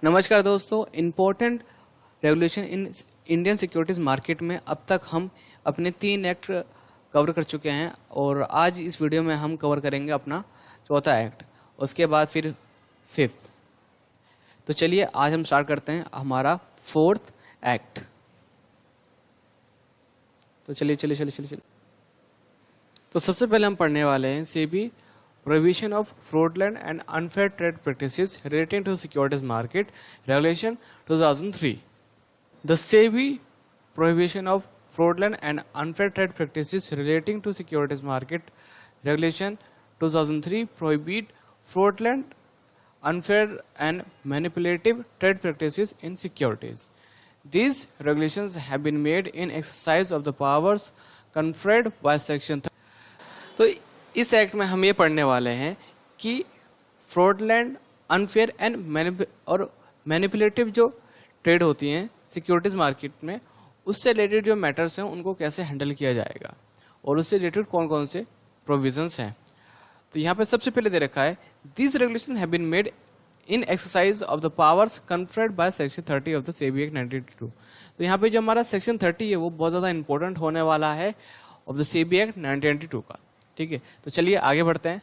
नमस्कार दोस्तों, important regulation in Indian securities market में अब तक हम अपने 3 एक्ट कवर कर चुके हैं और आज इस वीडियो में हम कवर करेंगे अपना चौथा एक्ट, उसके बाद फिर 5th। तो चलिए आज हम स्टार्ट करते हैं हमारा 4th एक्ट। तो चलिए। तो सबसे पहले हम पढ़ने वाले हैं SEBI Prohibition of Fraudulent and Unfair Trade Practices Relating to Securities Market Regulation 2003. The SEBI Prohibition of Fraudulent and Unfair Trade Practices Relating to Securities Market Regulation 2003 prohibit fraudulent, unfair and manipulative trade practices in securities. These regulations have been made in exercise of the powers conferred by Section 30. तो इस act में हम ये पढ़ने वाले हैं कि फ्रॉडलैंड, unfair and और मैनिपुलेटिव जो ट्रेड होती हैं सिक्योरिटीज मार्केट में, उससे रिलेटेड जो मैटर्स हैं उनको कैसे हैंडल किया जाएगा और उससे रिलेटेड कौन कौन से प्रोविजंस हैं। तो यहाँ पे सबसे पहले दे रखा है, this regulation have been made in exercise of the powers conferred by section 30 of the SEBI act 1982। तो यहाँ पे जो हमारा सेक्शन 30 है वो बहुत ज़्यादा इंपॉर्टेंट होने वाला है ऑफ द सेबी एक्ट 1992 का। ठीक है, तो चलिए आगे बढ़ते हैं।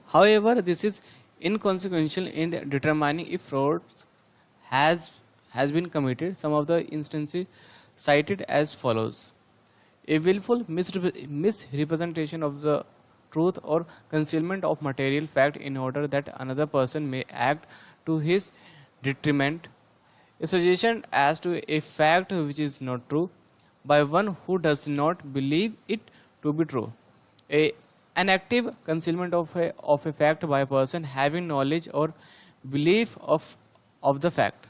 However, this is inconsequential in determining if fraud has been committed. Some of the instances cited as follows: a willful misrepresentation of the truth or concealment of material fact in order that another person may act to his detriment, a suggestion as to a fact which is not true by one who does not believe it to be true, an active concealment of a fact by a person having knowledge or belief of the fact,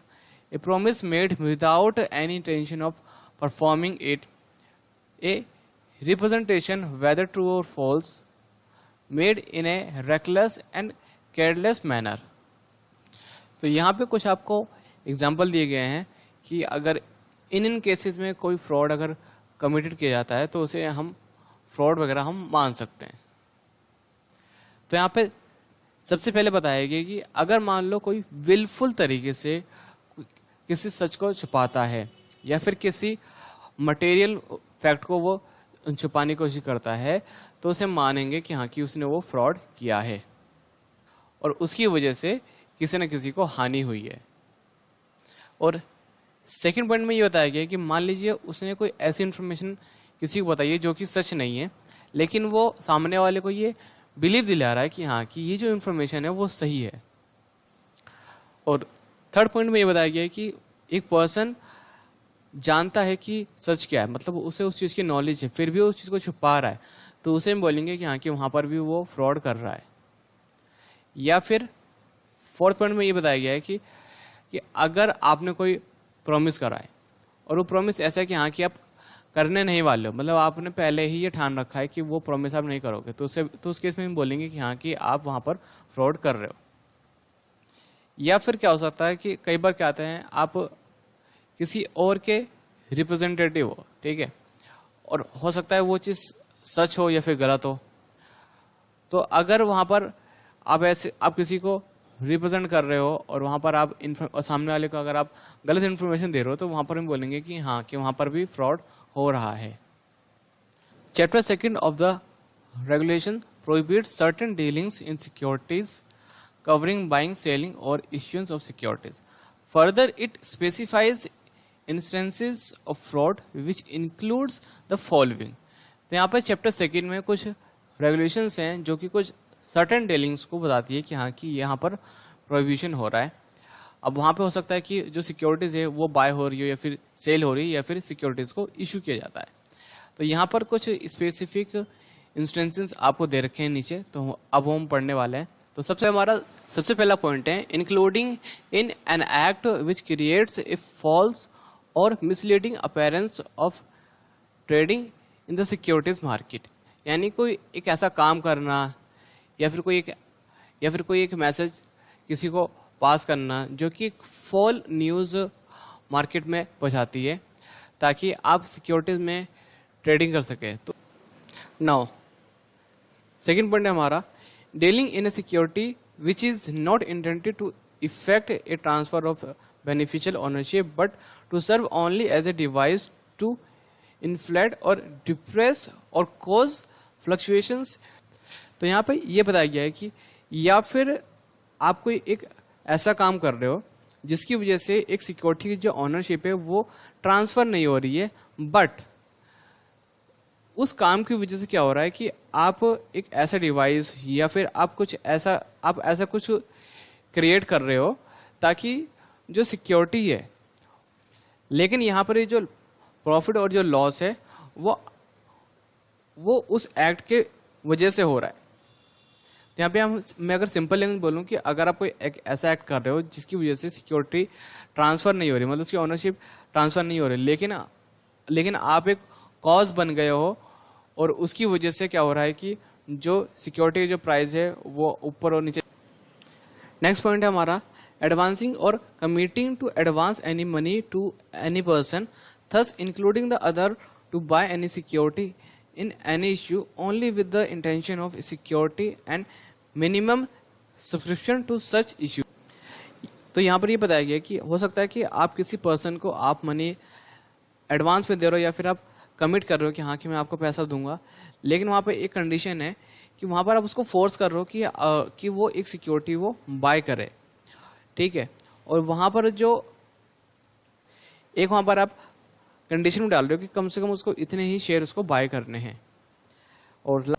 a promise made without any intention of performing it, a representation whether true or false made in a reckless and careless manner। तो यहाँ पे कुछ आपको example दिए गए हैं कि अगर इन केसेस में कोई फ्रॉड अगर कमिटेड किया जाता है तो उसे हम फ्रॉड वगैरह हम मान सकते हैं। तो यहाँ पे सबसे पहले बताया गया कि अगर मान लो कोई विलफुल तरीके से किसी सच को छुपाता है या फिर किसी मटेरियल फैक्ट को वो छुपाने की कोशिश करता है तो उसे मानेंगे कि हाँ कि उसने वो फ्रॉड किया है और उसकी वजह से किसी न किसी को हानि हुई है। और सेकंड पॉइंट में ये बताया गया कि मान लीजिए उसने कोई ऐसी इन्फॉर्मेशन किसी को बताइए जो कि सच नहीं है, लेकिन वो सामने वाले को ये बिलीव दिला रहा है कि हाँ कि ये जो इन्फॉर्मेशन है वो सही है। और थर्ड पॉइंट में ये बताया गया है कि एक पर्सन जानता है कि सच क्या है, मतलब उसे उस चीज़ की नॉलेज है, फिर भी उस चीज़ को छुपा रहा है, तो उसे हम बोलेंगे कि हाँ कि वहाँ पर भी वो फ्रॉड कर रहा है। या फिर फोर्थ पॉइंट में ये बताया गया है कि अगर आपने कोई प्रॉमिस करा है और वो प्रॉमिस ऐसा है कि हाँ कि आप करने नहीं वाले हो, मतलब आपने पहले ही ये ठान रखा है कि वो प्रॉमिस आप नहीं करोगे, तो उस केस में हम बोलेंगे कि हाँ कि आप वहाँ पर फ्रॉड कर रहे हो। या फिर क्या हो सकता है कि कई बार क्या आते हैं, आप किसी और के रिप्रेजेंटेटिव हो, ठीक है, और हो सकता है वो चीज़ सच हो या फिर गलत हो। तो अगर वहाँ पर आप किसी को रिप्रेजेंट कर रहे हो और वहाँ पर आप और सामने वाले को अगर आप गलत इन्फॉर्मेशन दे रहे हो तो वहाँ पर हम बोलेंगे कि हाँ कि वहाँ पर भी फ्रॉड हो रहा है। Chapter 2 of the regulation prohibits certain dealings in securities covering buying, selling और issuance of securities. Further it specifies instances of fraud which includes the following. तो यहाँ पर चैप्टर 2 में कुछ रेगुलेशंस हैं जो कि कुछ सर्टेन डीलिंग्स को बताती है कि हाँ कि यहाँ पर प्रोहिबिशन हो रहा है। अब वहाँ पे हो सकता है कि जो सिक्योरिटीज़ है वो बाय हो रही हो या फिर सेल हो रही है या फिर सिक्योरिटीज़ को इशू किया जाता है। तो यहाँ पर कुछ स्पेसिफिक इंस्टेंसेस आपको दे रखे हैं नीचे, तो अब हम पढ़ने वाले हैं। तो सबसे पहला पॉइंट है, including in an act which creates a false और misleading appearance of trading in the securities market. यानी कोई एक ऐसा काम करना या फिर कोई एक मैसेज किसी को पास करना जो कि फॉल न्यूज़ मार्केट में पहुंचाती है ताकि आप सिक्योरिटीज में ट्रेडिंग कर सके। तो नाउ सेकंड पॉइंट है हमारा, dealing in a security which is not intended to effect a transfer of beneficial ownership but to serve only as a device to inflate or depress or cause fluctuations। तो यहाँ पे ये बताया गया है कि या फिर आप कोई एक ऐसा काम कर रहे हो जिसकी वजह से एक सिक्योरिटी की जो ऑनरशिप है वो ट्रांसफर नहीं हो रही है, बट उस काम की वजह से क्या हो रहा है कि आप एक ऐसा डिवाइस या फिर आप ऐसा कुछ क्रिएट कर रहे हो ताकि जो सिक्योरिटी है, लेकिन यहाँ पर ये जो प्रॉफिट और जो लॉस है वो उस एक्ट के वजह से हो रहा है। तो यहाँ पे मैं अगर सिंपल लैंग्वेज बोलूँ कि अगर आप कोई एक ऐसा एक्ट कर रहे हो जिसकी वजह से सिक्योरिटी ट्रांसफ़र नहीं हो रही, मतलब उसकी ओनरशिप ट्रांसफ़र नहीं हो रही, लेकिन आप एक कॉज बन गए हो और उसकी वजह से क्या हो रहा है कि जो सिक्योरिटी की जो प्राइस है वो ऊपर और नीचे। नेक्स्ट पॉइंट है हमारा एडवांसिंग और committing to advance any money to any person thus including the other to buy any security in any issue only with the intention of security and minimum subscription to such issue। तो यहाँ पर ये बताया गया कि हो सकता है कि आप किसी पर्सन को आप मनी एडवांस में दे रहे हो या फिर आप कमिट कर रहे हो कि हाँ कि मैं आपको पैसा दूंगा, लेकिन वहाँ पर एक कंडीशन है कि वहाँ पर आप उसको फोर्स कर रहे हो कि वो एक सिक्योरिटी वो बाय करे, ठीक है। और वहाँ पर वहाँ पर आप कंडीशन में डाल रहे हो कि कम से कम उसको इतने ही शेयर उसको बाय करने हैं। और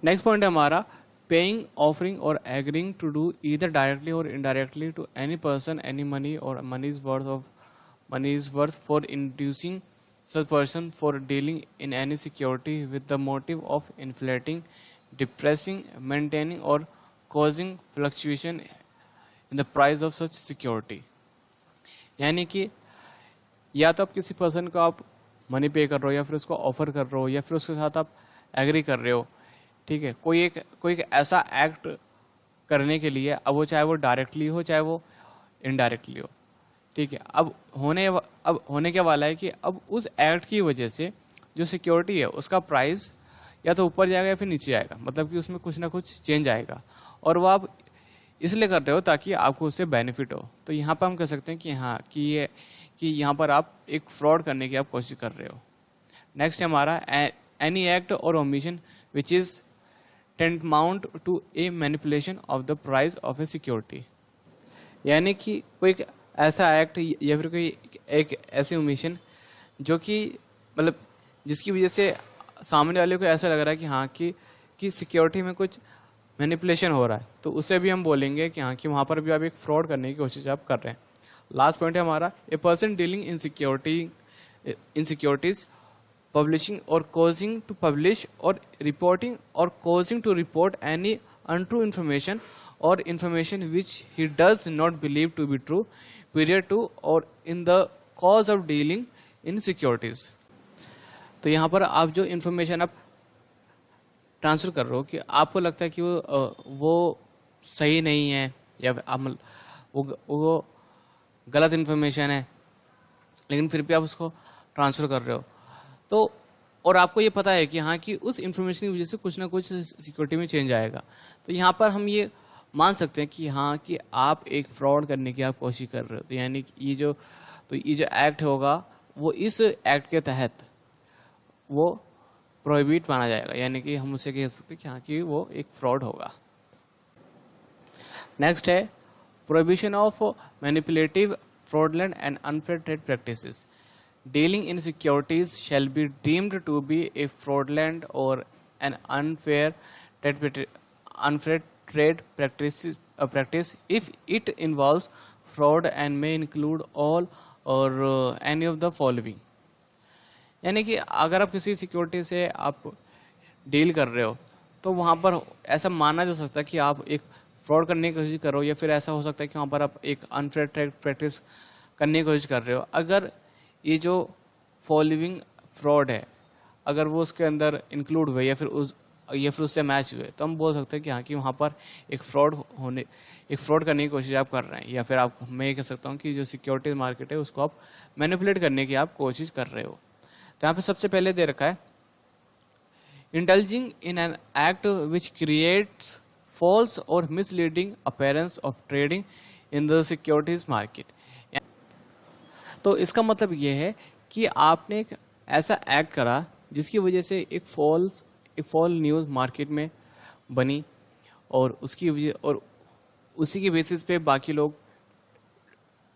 नेक्स्ट पॉइंट है हमारा पेइंग, ऑफरिंग और agreeing to do either directly और indirectly to any person any money और moneys worth for inducing such person for dealing in any security with the motive of inflating, depressing, maintaining or causing fluctuation in the price of such security। यानी कि या तो आप किसी person को आप money पे कर रहे हो या फिर उसको ऑफर कर रहे हो या फिर उसके साथ आप एग्री कर रहे हो, ठीक है, कोई एक ऐसा एक्ट करने के लिए, अब वो चाहे वो डायरेक्टली हो चाहे वो इनडायरेक्टली हो, ठीक है। अब होने क्या वाला है कि अब उस एक्ट की वजह से जो सिक्योरिटी है उसका प्राइस या तो ऊपर जाएगा या फिर नीचे आएगा, मतलब कि उसमें कुछ ना कुछ चेंज आएगा, और वो आप इसलिए कर रहे हो ताकि आपको उससे बेनिफिट हो। तो यहाँ पर हम कह सकते हैं कि हाँ कि यहाँ पर आप एक फ्रॉड करने की आप कोशिश कर रहे हो। नेक्स्ट है हमारा एनी एक्ट और omission which is tantamount to a manipulation of the price of a security. यानी कि कोई एक ऐसा एक्ट या फिर कोई एक ऐसी ओमिशन जो कि मतलब जिसकी वजह से सामने वाले को ऐसा लग रहा है कि हाँ कि सिक्योरिटी में कुछ मैनिपुलेशन हो रहा है, तो उसे भी हम बोलेंगे कि हाँ कि वहाँ पर भी आप एक फ्रॉड करने की कोशिश आप कर रहे हैं। लास्ट पॉइंट है हमारा a person dealing in securities publishing और कॉजिंग टू पब्लिश और रिपोर्टिंग और causing to report any untrue information और information which he does not believe to be true period to और in the cause of dealing in securities. तो यहाँ पर आप जो इन्फॉर्मेशन आप ट्रांसफर कर रहे हो कि आपको लगता है कि वो सही नहीं है या आप वो गलत इन्फॉर्मेशन है, लेकिन फिर भी आप उसको ट्रांसफ़र कर रहे हो, तो और आपको ये पता है कि हाँ कि उस इन्फॉर्मेशन की वजह से कुछ ना कुछ सिक्योरिटी में चेंज आएगा, तो यहाँ पर हम ये मान सकते हैं कि हाँ कि आप एक फ्रॉड करने की आप कोशिश कर रहे हो। तो यानी कि ये जो एक्ट होगा वो इस एक्ट के तहत वो प्रोहिबिट माना जाएगा, यानी कि हम उसे कह सकते हैं कि हाँ कि वो एक फ्रॉड होगा। नेक्स्ट है prohibition of manipulative, fraudulent and unfair trade practices. Dealing in securities shall be deemed to be a fraudulent or an unfair trade practice if it involves fraud and may include all or any of the following। यानी कि अगर आप किसी security से आप deal कर रहे हो तो वहाँ पर ऐसा माना जा सकता है कि आप एक फ्रॉड करने की कोशिश करो, या फिर ऐसा हो सकता है कि वहाँ पर आप एक अनफेयर ट्रेड प्रैक्टिस करने की कोशिश कर रहे हो। अगर ये जो फॉलोइंग फ्रॉड है अगर वो उसके अंदर इंक्लूड हुए या फिर उससे मैच हुए, तो हम बोल सकते हैं कि हाँ कि वहाँ पर एक फ्रॉड करने की कोशिश आप कर रहे हैं, या फिर मैं ये कह सकता हूँ कि जो सिक्योरिटी मार्केट है उसको आप मैनिपुलेट करने की आप कोशिश कर रहे हो। तो यहाँ पे सबसे पहले दे रखा है indulging in an act which creates false or misleading appearance of trading in the securities market। तो इसका मतलब ये है कि आपने एक ऐसा एक्ट करा जिसकी वजह से एक फॉल्स न्यूज़ मार्केट में बनी और उसकी वजह और उसी के बेसिस पे बाकी लोग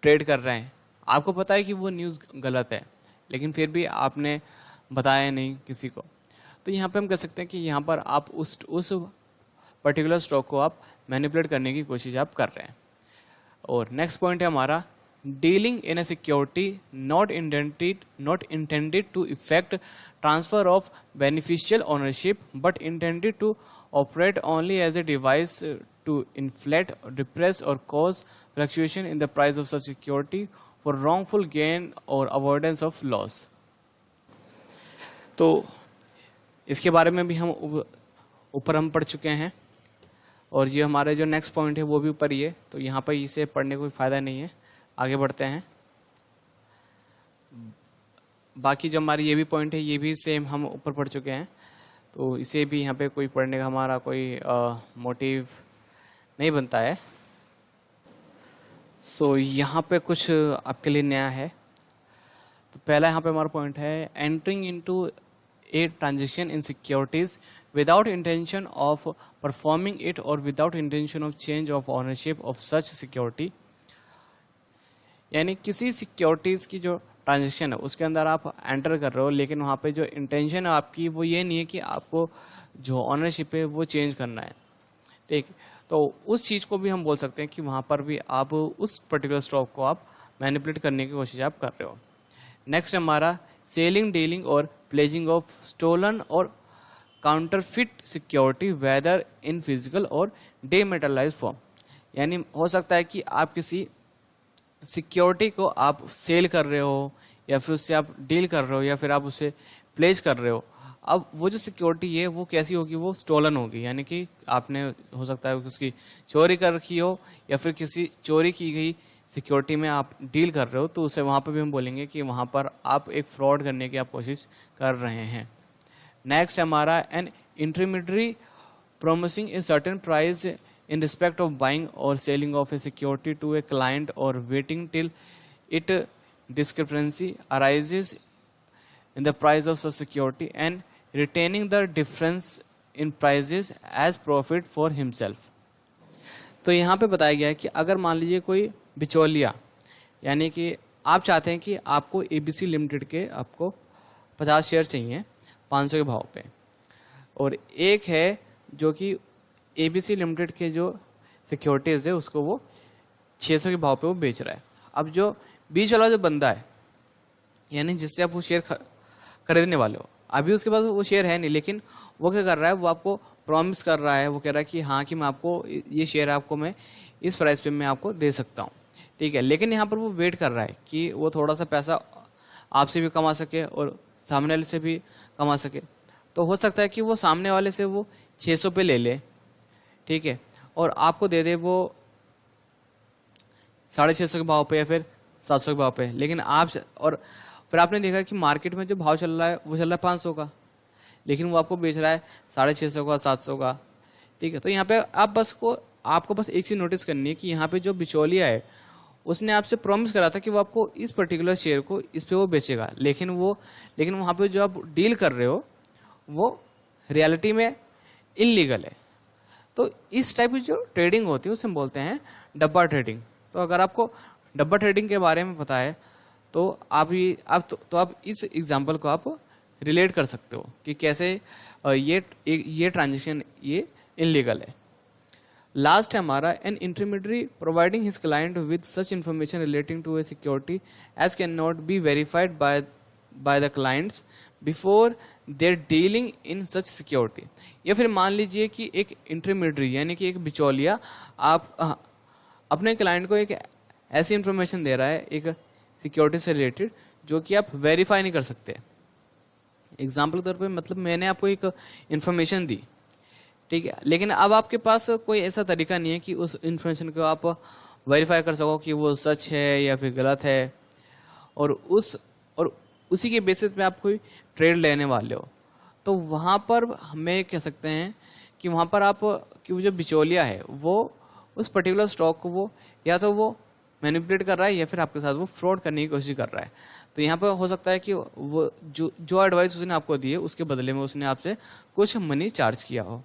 ट्रेड कर रहे हैं। आपको पता है कि वो न्यूज़ गलत है, लेकिन फिर भी आपने बताया नहीं किसी को। तो यहाँ पे हम कह सकते हैं कि यहाँ पर आप उस पर्टिकुलर स्टॉक को आप मैनिपुलेट करने की कोशिश आप कर रहे हैं। और नेक्स्ट पॉइंट है हमारा dealing in a security not intended to effect transfer of beneficial ownership but intended to operate only as a device to inflate, depress और cause fluctuation in the price of such security for wrongful gain और avoidance of loss. तो इसके बारे में भी हम ऊपर हम पढ़ चुके हैं और ये हमारे जो नेक्स्ट पॉइंट है वो भी ऊपर ही है, तो यहाँ पर इसे पढ़ने कोई फ़ायदा नहीं है। आगे बढ़ते हैं। बाकी जो हमारी ये भी पॉइंट है ये भी सेम हम ऊपर पढ़ चुके हैं, तो इसे भी यहाँ पे कोई पढ़ने का हमारा कोई मोटिव नहीं बनता है। सो यहाँ पे कुछ आपके लिए नया है। तो पहला यहाँ पे हमारा पॉइंट है entering into a transaction in securities without intention of performing it or without intention of change of ownership of such security। यानी किसी सिक्योरिटीज़ की जो ट्रांजेक्शन है उसके अंदर आप एंटर कर रहे हो, लेकिन वहाँ पे जो इंटेंशन है आपकी वो ये नहीं है कि आपको जो ऑनरशिप है वो चेंज करना है। ठीक, तो उस चीज़ को भी हम बोल सकते हैं कि वहाँ पर भी आप उस पर्टिकुलर स्टॉक को आप मैनिपुलेट करने की कोशिश आप कर रहे हो। नेक्स्ट हमारा सेलिंग, डीलिंग और प्लेजिंग ऑफ स्टोलन और counterfeit security whether in physical और डेमेटलाइज फॉर्म। यानी हो सकता है कि आप किसी सिक्योरिटी को आप सेल कर रहे हो या फिर उससे आप डील कर रहे हो या फिर आप उसे प्लेज कर रहे हो। अब वो जो सिक्योरिटी है वो कैसी होगी, वो स्टोलन होगी, यानी कि आपने हो सकता है उसकी चोरी कर रखी हो या फिर किसी चोरी की गई सिक्योरिटी में आप डील कर रहे हो, तो उसे वहाँ पर भी हम बोलेंगे कि वहाँ पर आप एक फ्रॉड करने की आप कोशिश कर रहे हैं। नेक्स्ट हमारा an intermediary promising a certain price in respect of buying और selling of a security to a client और waiting till it discrepancy arises in the price of such security and retaining the difference in prices as profit for himself. तो यहाँ पे बताया गया है कि अगर मान लीजिए कोई बिचौलिया, यानी कि आप चाहते हैं कि आपको ABC लिमिटेड के आपको 50 शेयर चाहिए 500 के भाव पे, और एक है जो कि ABC लिमिटेड के जो सिक्योरिटीज़ है उसको वो 600 के भाव पे वो बेच रहा है। अब जो बीच वाला जो बंदा है, यानी जिससे आप वो शेयर खरीदने वाले हो, अभी उसके पास वो शेयर है नहीं, लेकिन वो क्या कर रहा है, वो आपको प्रॉमिस कर रहा है, वो कह रहा है कि हाँ कि मैं आपको ये शेयर आपको मैं इस प्राइस पे मैं आपको दे सकता हूँ। ठीक है, लेकिन यहाँ पर वो वेट कर रहा है कि वो थोड़ा सा पैसा आपसे भी कमा सके और सामने वाले से भी कमा सके। तो हो सकता है कि वो सामने वाले से वो 600 पे ले ले, ठीक है, और आपको दे दे वो 650 के भाव पे या फिर 700 के भाव पे। लेकिन आप और फिर आपने देखा कि मार्केट में जो भाव चल रहा है वो चल रहा है 500 का, लेकिन वो आपको बेच रहा है 650 का, 700 का। ठीक है, तो यहाँ पे आपको बस एक चीज़ नोटिस करनी है कि यहाँ पे जो बिचौलिया है उसने आपसे प्रॉमिस करा था कि वो आपको इस पर्टिकुलर शेयर को इस पे वो बेचेगा, लेकिन वहाँ पे जो आप डील कर रहे हो वो रियलिटी में इलीगल है। तो इस टाइप की जो ट्रेडिंग होती है उसे हम बोलते हैं डब्बा ट्रेडिंग। तो अगर आपको डब्बा ट्रेडिंग के बारे में पता है तो आप इस एग्जाम्पल को आप रिलेट कर सकते हो कि कैसे ये ट्रांजेक्शन ये इलीगल है। लास्ट है हमारा an intermediary providing his client with such information relating to a security as can not be verified by the clients before their dealing in such security. या फिर मान लीजिए कि एक इंटरमीडियरी यानी कि एक बिचौलिया आप अपने क्लाइंट को एक ऐसी इंफॉर्मेशन दे रहा है एक सिक्योरिटी से रिलेटेड जो कि आप वेरीफाई नहीं कर सकते। एग्जाम्पल के तौर पे मतलब मैंने आपको एक इंफॉर्मेशन दी, ठीक है, लेकिन अब आपके पास कोई ऐसा तरीका नहीं है कि उस इंफॉर्मेशन को आप वेरीफाई कर सको कि वो सच है या फिर गलत है, और उसी के बेसिस पे आप कोई ट्रेड लेने वाले हो। तो वहाँ पर हमें कह सकते हैं कि वहाँ पर आप कि वो जो बिचौलिया है वो उस पर्टिकुलर स्टॉक को वो या तो वो मैनिपुलेट कर रहा है या फिर आपके साथ वो फ्रॉड करने की कोशिश कर रहा है। तो यहाँ पर हो सकता है कि वो जो एडवाइस उसने आपको दी है उसके बदले में उसने आपसे कुछ मनी चार्ज किया हो।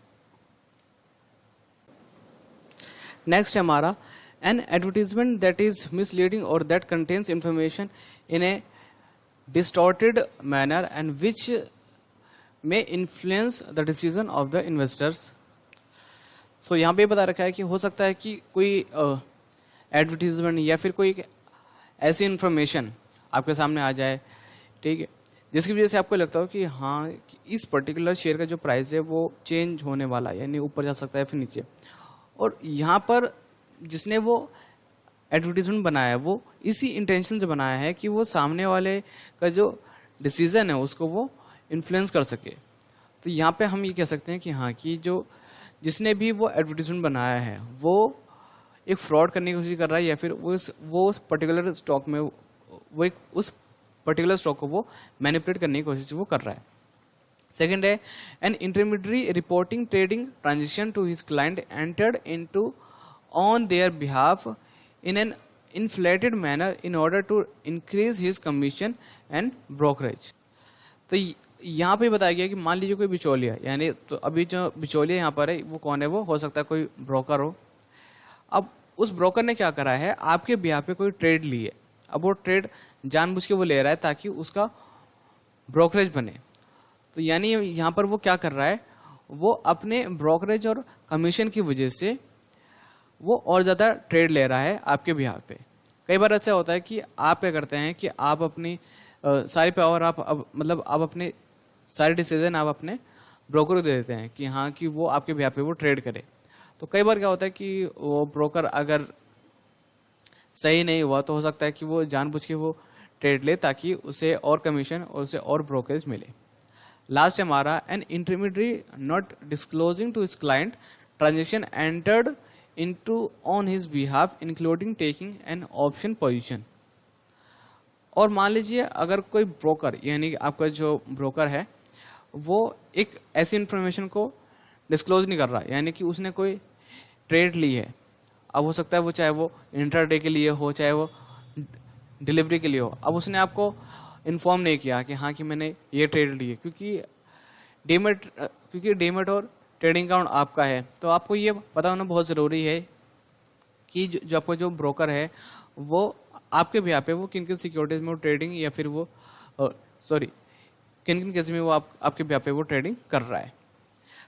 नेक्स्ट है हमारा an advertisement that is misleading और that contains information in a distorted manner and which may influence the decision of the investors. So यहाँ पे बता रखा है कि हो सकता है कि कोई एडवर्टीजमेंट या फिर कोई ऐसी इन्फॉर्मेशन आपके सामने आ जाए, ठीक है, जिसकी वजह से आपको लगता हो कि हाँ कि इस पर्टिकुलर शेयर का जो प्राइस है वो चेंज होने वाला है, यानी ऊपर जा सकता है फिर नीचे। और यहाँ पर जिसने वो एडवर्टीजमेंट बनाया है वो इसी इंटेंशन से बनाया है कि वो सामने वाले का जो डिसीजन है उसको वो इन्फ्लुएंस कर सके। तो यहाँ पे हम ये कह सकते हैं कि हाँ कि जो जिसने भी वो एडवर्टीजमेंट बनाया है वो एक फ्रॉड करने की कोशिश कर रहा है या फिर वो उस पर्टिकुलर स्टॉक में वो एक उस पर्टिकुलर स्टॉक को वो मैनिपुलेट करने की कोशिश वो कर रहा है। सेकंड है an intermediary reporting trading transaction to his client entered into on their behalf in an inflated manner in order to increase his commission and brokerage. तो यहाँ पे बताया गया कि मान लीजिए कोई बिचौलिया, यानी तो अभी जो बिचौलिया यहाँ पर है वो कौन है, वो हो सकता है कोई ब्रोकर हो। अब उस ब्रोकर ने क्या करा है, आपके बिहाफ पे कोई ट्रेड ली है। अब वो ट्रेड जानबूझ के वो ले रहा है ताकि उसका ब्रोकरेज बने। तो यानी यहाँ पर वो क्या कर रहा है, वो अपने ब्रोकरेज और कमीशन की वजह से वो और ज़्यादा ट्रेड ले रहा है आपके बिहाफ पे। कई बार ऐसा होता है कि आप क्या करते हैं कि आप अपनी सारी पावर आप अपने सारे डिसीजन आप अपने ब्रोकर को दे देते हैं कि हाँ कि वो आपके बिहाफ पे वो ट्रेड करे। तो कई बार क्या होता है कि वो ब्रोकर अगर सही नहीं हुआ तो हो सकता है कि वो जानबूझ के वो ट्रेड ले ताकि उसे और कमीशन और उसे और ब्रोकरेज मिले। लास्ट है हमारा an intermediary not disclosing to his client transaction entered into on his behalf including taking an option position. और मान लीजिए अगर कोई ब्रोकर, यानी आपका जो ब्रोकर है वो एक ऐसी इंफॉर्मेशन को डिस्क्लोज नहीं कर रहा, यानी कि उसने कोई ट्रेड ली है। अब हो सकता है वो चाहे वो इंट्राडे के लिए हो चाहे वो डिलीवरी के लिए हो। अब उसने आपको इन्फॉर्म नहीं किया कि हाँ कि मैंने ये ट्रेड ली है, क्योंकि डीमैट और ट्रेडिंग अकाउंट आपका है। तो आपको ये पता होना बहुत ज़रूरी है कि जो आपका जो ब्रोकर है वो आपके भी यहाँ पे वो किन किन सिक्योरिटीज़ में वो ट्रेडिंग या फिर वो किन किन केस में वो आपके भी यहाँ पे वो ट्रेडिंग कर रहा है।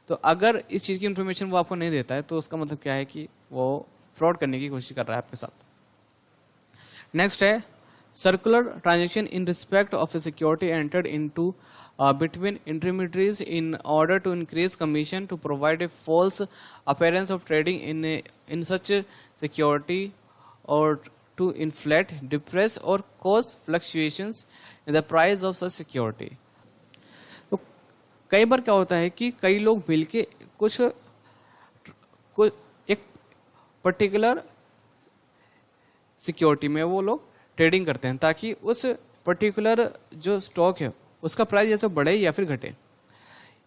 तो अगर इस चीज़ की इन्फॉर्मेशन वो आपको नहीं देता है तो उसका मतलब क्या है कि वो फ्रॉड करने की कोशिश कर रहा है आपके साथ। नेक्स्ट है circular transaction in respect of a security entered into between intermediaries in order to increase commission to provide a false appearance of trading in such a security or to inflate, depress or cause fluctuations in the price of such security। तो कई बार क्या होता है कि कई लोग मिलके कुछ एक पर्टिकुलर सिक्योरिटी में वो लोग ट्रेडिंग करते हैं ताकि उस पर्टिकुलर जो स्टॉक है उसका प्राइस या तो बढ़े या फिर घटे।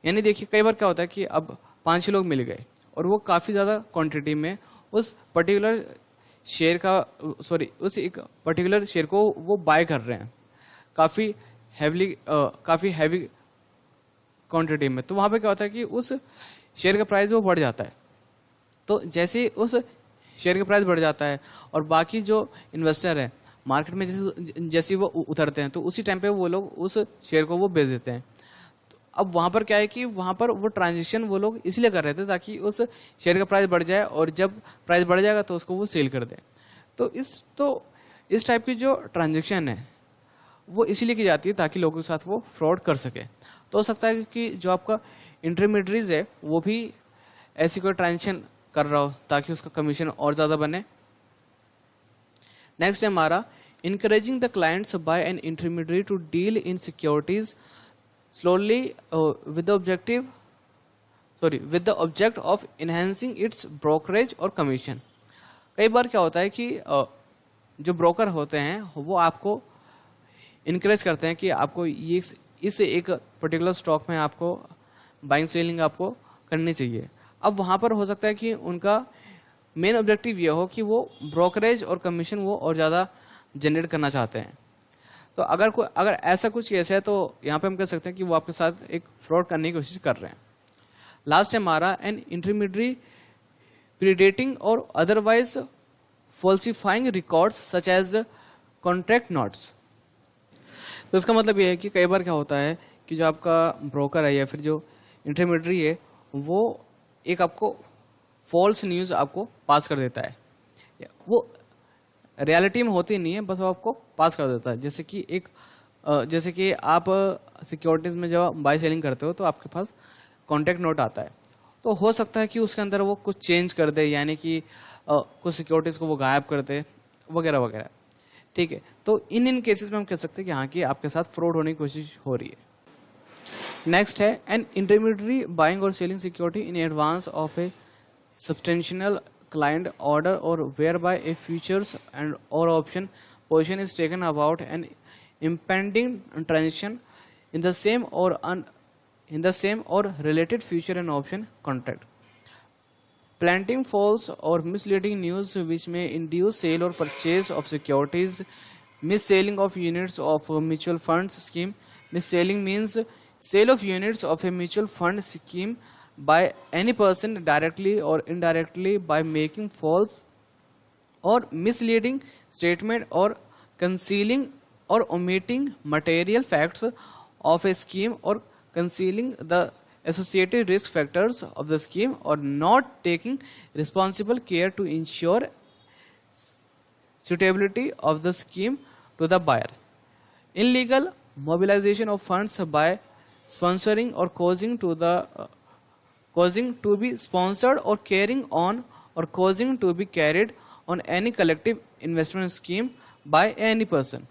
यानी देखिए कई बार क्या होता है कि अब 5-6 लोग मिल गए और वो काफ़ी ज़्यादा क्वांटिटी में उस पर्टिकुलर शेयर का उस एक पर्टिकुलर शेयर को वो बाय कर रहे हैं काफ़ी हैवी क्वांटिटी में। तो वहाँ पे क्या होता है कि उस शेयर का प्राइस वो बढ़ जाता है। तो जैसे उस शेयर का प्राइस बढ़ जाता है और बाकी जो इन्वेस्टर है मार्केट में जैसे वो उतरते हैं तो उसी टाइम पे वो लोग उस शेयर को वो बेच देते हैं। तो अब वहाँ पर क्या है कि वहाँ पर वो ट्रांजेक्शन वो लोग इसलिए कर रहे थे ताकि उस शेयर का प्राइस बढ़ जाए और जब प्राइस बढ़ जाएगा तो उसको वो सेल कर दें। तो इस टाइप की जो ट्रांजेक्शन है वो इसीलिए की जाती है ताकि लोगों के साथ वो फ्रॉड कर सके। तो हो सकता है कि जो आपका इंटरमीडियरीज है वो भी ऐसी कोई ट्रांजेक्शन कर रहा हो ताकि उसका कमीशन और ज़्यादा बने। नेक्स्ट है हमारा encouraging the clients by an intermediary to deal in securities slowly with the object of enhancing its brokerage और commission। कई बार क्या होता है कि जो ब्रोकर होते हैं वो आपको इनकरेज करते हैं कि आपको इस एक पर्टिकुलर स्टॉक में आपको बाइंग सेलिंग आपको करनी चाहिए। अब वहाँ पर हो सकता है कि उनका मेन ऑब्जेक्टिव ये हो कि वो ब्रोकरेज और कमीशन वो और ज़्यादा जनरेट करना चाहते हैं। तो अगर ऐसा कुछ केस है तो यहाँ पे हम कह सकते हैं कि वो आपके साथ एक फ्रॉड करने की कोशिश कर रहे हैं। लास्ट है हमारा एन इंटरमीडियरी प्रीडेटिंग और otherwise falsifying records such as contract notes. तो इसका मतलब ये है कि कई बार क्या होता है कि जो आपका ब्रोकर है या फिर जो इंटरमीडियरी है वो एक आपको फॉल्स न्यूज़ आपको पास कर देता है। वो रियलिटी में होती नहीं है, बस वो आपको पास कर देता है। जैसे कि आप सिक्योरिटीज़ में जब बाई सेलिंग करते हो तो आपके पास कॉन्ट्रैक्ट नोट आता है, तो हो सकता है कि उसके अंदर वो कुछ चेंज कर दे, यानी कि कुछ सिक्योरिटीज़ को वो गायब कर दे वगैरह वगैरह। ठीक है, तो इन केसेस में हम कह सकते हैं कि हाँ कि आपके साथ फ्रॉड होने की कोशिश हो रही है। नेक्स्ट है एन इंटरमीडियरी बाइंग और selling security in advance of A substantial client order or whereby a futures and or option position is taken about an impending transaction in the same or related future and option contract. Planting false or misleading news which may induce sale or purchase of securities, mis-selling of units of a mutual funds scheme. Mis-selling means sale of units of a mutual fund scheme by any person directly or indirectly by making false or misleading statement or concealing or omitting material facts of a scheme or concealing the associated risk factors of the scheme or not taking responsible care to ensure suitability of the scheme to the buyer. Illegal mobilization of funds by sponsoring or causing to be sponsored or carrying on or causing to be carried on any collective investment scheme by any person.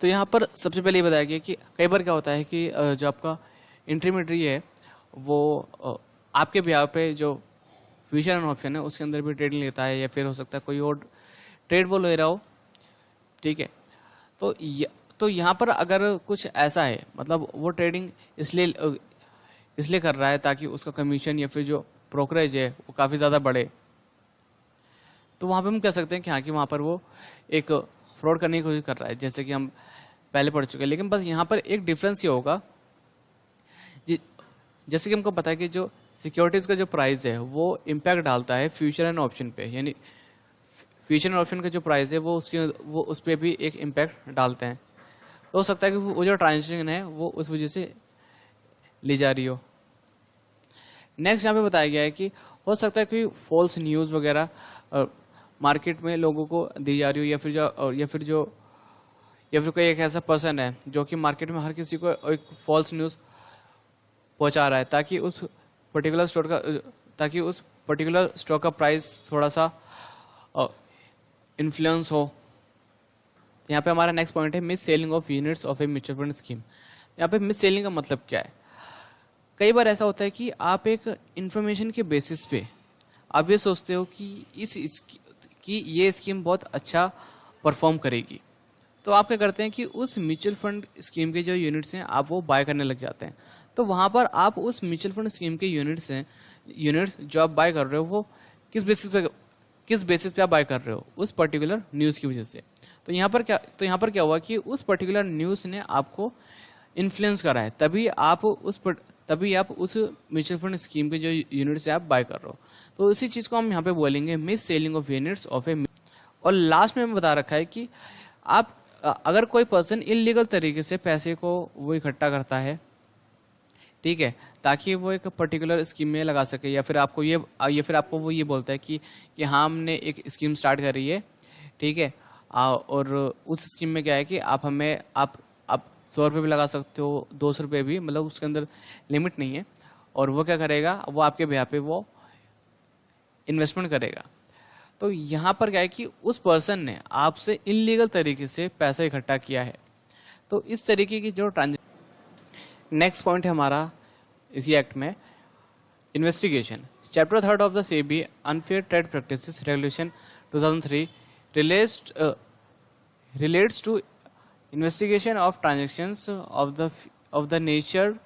तो यहाँ पर सबसे पहले ये बताया गया कि कई बार क्या होता है कि जो आपका इंटरमीडियरी है वो आपके ब्याह पे जो फ्यूचर एंड ऑप्शन है उसके अंदर भी ट्रेडिंग लेता है, या फिर हो सकता है कोई और ट्रेड वो ले रहा हो। ठीक है, तो यहाँ पर अगर कुछ ऐसा है, मतलब वो ट्रेडिंग इसलिए कर रहा है ताकि उसका कमीशन या फिर जो ब्रोकरेज है वो काफ़ी ज़्यादा बढ़े, तो वहाँ पे हम कह सकते हैं कि हाँ कि वहाँ पर वो एक फ्रॉड करने की कोशिश कर रहा है, जैसे कि हम पहले पढ़ चुके हैं। लेकिन बस यहाँ पर एक डिफरेंस ये होगा, जैसे कि हमको पता है कि जो सिक्योरिटीज़ का जो प्राइस है वो इम्पैक्ट डालता है फ्यूचर एंड ऑप्शन पे, यानी फ्यूचर एंड ऑप्शन का जो प्राइस है वो उस पर भी एक इम्पैक्ट डालते हैं। तो हो सकता है कि वो जो ट्रांजेक्शन है वो उस वजह से ली जा रही हो। नेक्स्ट यहाँ पे बताया गया है कि हो सकता है कि फॉल्स न्यूज़ वगैरह मार्केट में लोगों को दी जा रही हो, या फिर कोई एक ऐसा पर्सन है जो कि मार्केट में हर किसी को एक फॉल्स न्यूज़ पहुंचा रहा है ताकि उस पर्टिकुलर स्टॉक का प्राइस थोड़ा सा इन्फ्लुएंस हो। यहाँ पे हमारा नेक्स्ट पॉइंट है miss selling of units of a mutual fund scheme. यहाँ पे मिस सेलिंग का मतलब क्या है? कई बार ऐसा होता है कि आप एक इंफॉर्मेशन के बेसिस पे आप ये सोचते हो कि ये स्कीम बहुत अच्छा परफॉर्म करेगी, तो आप क्या करते हैं कि उस म्यूचुअल फंड स्कीम के जो यूनिट्स हैं आप वो बाय करने लग जाते हैं। तो वहाँ पर आप उस म्यूचुअल फंड स्कीम के यूनिट्स जो आप बाय कर रहे हो वो किस बेसिस पे आप बाय कर रहे हो? उस पर्टिकुलर न्यूज़ की वजह से। तो यहाँ पर क्या हुआ कि उस पर्टिकुलर न्यूज़ ने आपको इन्फ्लुएंस करा है, तभी आप उस म्यूचुअल फंड स्कीम के जो यूनिट्स है आप बाय कर रहे हो। तो इसी चीज़ को हम यहाँ पे बोलेंगे mis selling of units of a. और लास्ट में हमें बता रखा है कि आप अगर कोई पर्सन इलीगल तरीके से पैसे को वो इकट्ठा करता है, ठीक है, ताकि वो एक पर्टिकुलर स्कीम में लगा सके, या फिर आपको वो ये बोलता है कि हाँ हमने एक स्कीम स्टार्ट करी है, ठीक है, और उस स्कीम में क्या है कि आप 100 रुपये भी लगा सकते हो, 200 रुपये भी, मतलब उसके अंदर लिमिट नहीं है। और वो क्या करेगा, वो आपके ब्याह पे वो इन्वेस्टमेंट करेगा। तो यहाँ पर क्या है कि उस पर्सन ने आपसे इलीगल तरीके से पैसा इकट्ठा किया है। तो इस तरीके की जो ट्रांजेक्शन। नेक्स्ट पॉइंट है हमारा इसी एक्ट में investigation. Chapter 3 of the SEBI unfair trade practices regulation 2003 relates to investigation of transactions of the nature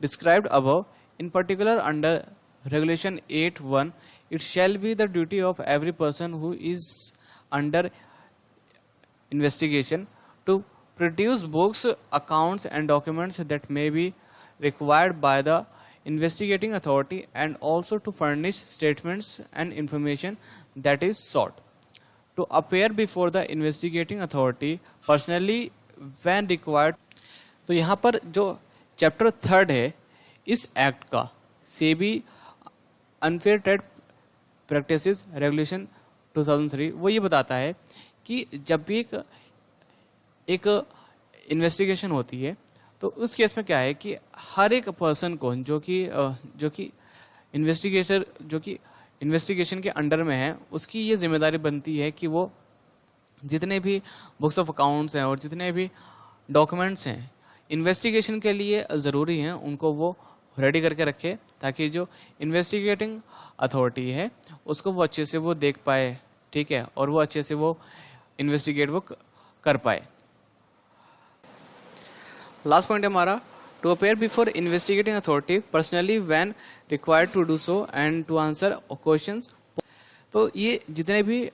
described above, in particular under Regulation 8(1), it shall be the duty of every person who is under investigation to produce books, accounts, and documents that may be required by the investigating authority, and also to furnish statements and information that is sought, to appear before the investigating authority personally when required. तो यहाँ पर जो chapter 3 है इस act का, SEBI unfair trade practices regulation 2003, वो ये बताता है कि जब भी एक इन्वेस्टिगेशन होती है तो उस केस में क्या है कि हर एक पर्सन को जो कि इन्वेस्टिगेटर जो कि इन्वेस्टिगेशन के अंडर में है, उसकी ये जिम्मेदारी बनती है कि वो जितने भी बुक्स ऑफ अकाउंट्स हैं और जितने भी डॉक्यूमेंट्स हैं इन्वेस्टिगेशन के लिए ज़रूरी हैं, उनको वो रेडी करके रखे, ताकि जो इन्वेस्टिगेटिंग अथॉरिटी है उसको वो अच्छे से वो देख पाए, ठीक है, और वो अच्छे से वो इन्वेस्टिगेट वो कर पाए। लास्ट पॉइंट है हमारा, to appear before investigating authority personally when required to do so and to answer questions. तो ये जितने भी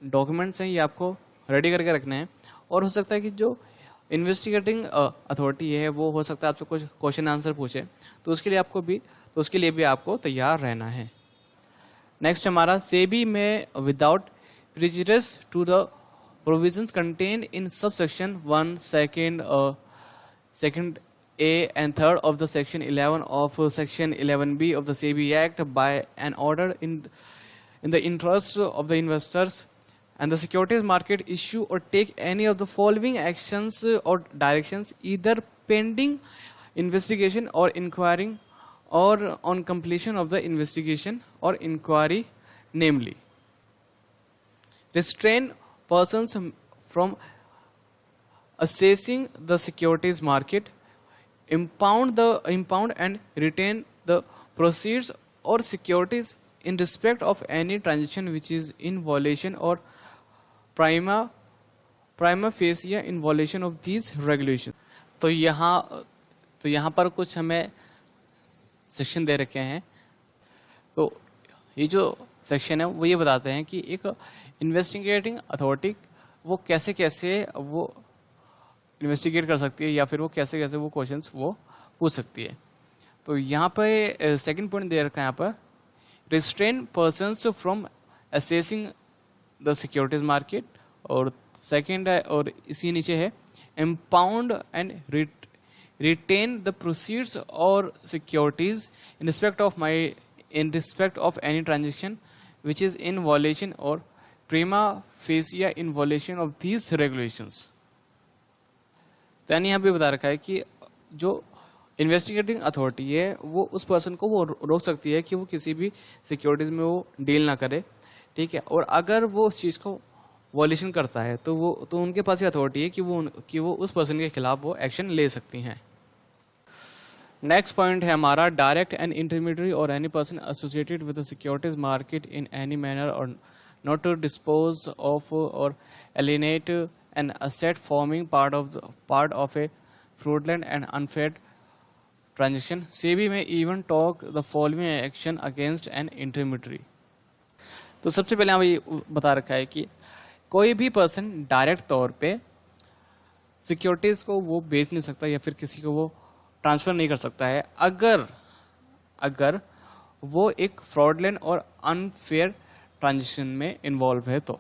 डॉक्यूमेंट्स हैं ये आपको रेडी करके रखने हैं, और हो सकता है कि जो इन्वेस्टिगेटिंग अथॉरिटी है वो हो सकता है आपसे कुछ क्वेश्चन आंसर पूछे, तो उसके लिए भी आपको तैयार रहना है। नेक्स्ट हमारा, सेबी में without prejudice to the provisions contained in subsection 1 second A and 3rd of the section 11 of section 11B of the SEBI Act by an order in the interest of the investors and the securities market issue or take any of the following actions or directions, either pending investigation or inquiring or on completion of the investigation or inquiry, namely restrain persons from assessing the securities market, impound and retain the proceeds or securities in respect of any transaction which is in violation or prima facie in violation of these regulations। तो यहाँ पर कुछ हमें section दे रखे हैं। तो ये जो सेक्शन है वो ये बताते हैं कि एक इन्वेस्टिगेटिंग अथॉरिटी वो कैसे वो इन्वेस्टिगेट कर सकती है, या फिर वो कैसे वो क्वेश्चंस वो पूछ सकती है। तो यहाँ पे सेकंड पॉइंट दे रखा है यहाँ पर, restrain persons from assessing the securities market, और सेकंड है और इसी नीचे है impound and retain the proceeds और securities in respect of any transaction which is in violation और prima facie in violation of these regulations. तो यानी यहाँ पे बता रखा है कि जो इन्वेस्टिगेटिंग अथॉरिटी है वो उस पर्सन को वो रोक सकती है कि वो किसी भी सिक्योरिटीज में वो डील ना करे, ठीक है, और अगर वो उस चीज़ को वॉल्यूशन करता है तो उनके पास ये अथॉरिटी है कि वो उस पर्सन के खिलाफ वो एक्शन ले सकती हैं। नेक्स्ट पॉइंट है हमारा, डायरेक्ट एंड इंटरमीडिएटरी और any person associated with the securities market in any manner और नॉट टू डिस्पोज ऑफ और एलिनेट an asset forming part of a fraudulent and unfair transaction. SEBI may even take the following action against an intermediary। तो सबसे पहले हमें ये बता रखा है कि कोई भी पर्सन डायरेक्ट तौर पे सिक्योरिटीज को वो बेच नहीं सकता या फिर किसी को वो ट्रांसफर नहीं कर सकता है अगर वो एक फ्रॉडलेंट और अनफेयर ट्रांजेक्शन में इन्वॉल्व है तो।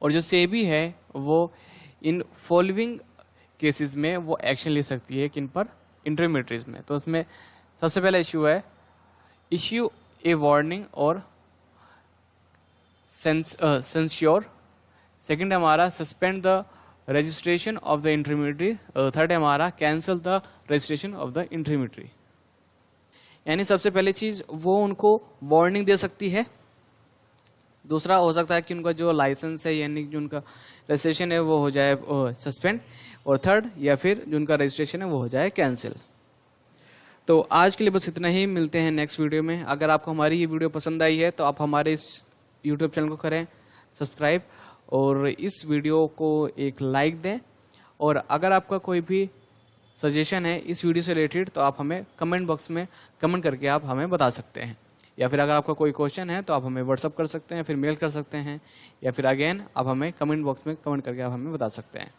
और जो सेबी है वो इन फॉलोइंग केसेस में वो एक्शन ले सकती है, किन पर, इंटरमीडिएटरीज में। तो उसमें सबसे पहला इश्यू ए वार्निंग और सेंस्योर। सेकंड है हमारा suspend the registration of the intermediary. Third है हमारा cancel the registration of the intermediary. यानी सबसे पहले चीज वो उनको वार्निंग दे सकती है, दूसरा हो सकता है कि उनका जो लाइसेंस है यानी जो उनका रजिस्ट्रेशन है वो हो जाए सस्पेंड, और थर्ड या फिर जो उनका रजिस्ट्रेशन है वो हो जाए कैंसिल। तो आज के लिए बस इतना ही, मिलते हैं नेक्स्ट वीडियो में। अगर आपको हमारी ये वीडियो पसंद आई है तो आप हमारे इस यूट्यूब चैनल को करें सब्सक्राइब और इस वीडियो को एक लाइक दें, और अगर आपका कोई भी सजेशन है इस वीडियो से रिलेटेड तो आप हमें कमेंट बॉक्स में कमेंट करके आप हमें बता सकते हैं, या फिर अगर आपका कोई क्वेश्चन है तो आप हमें व्हाट्सअप कर सकते हैं, फिर मेल कर सकते हैं, या फिर अगेन आप हमें कमेंट बॉक्स में कमेंट करके आप हमें बता सकते हैं।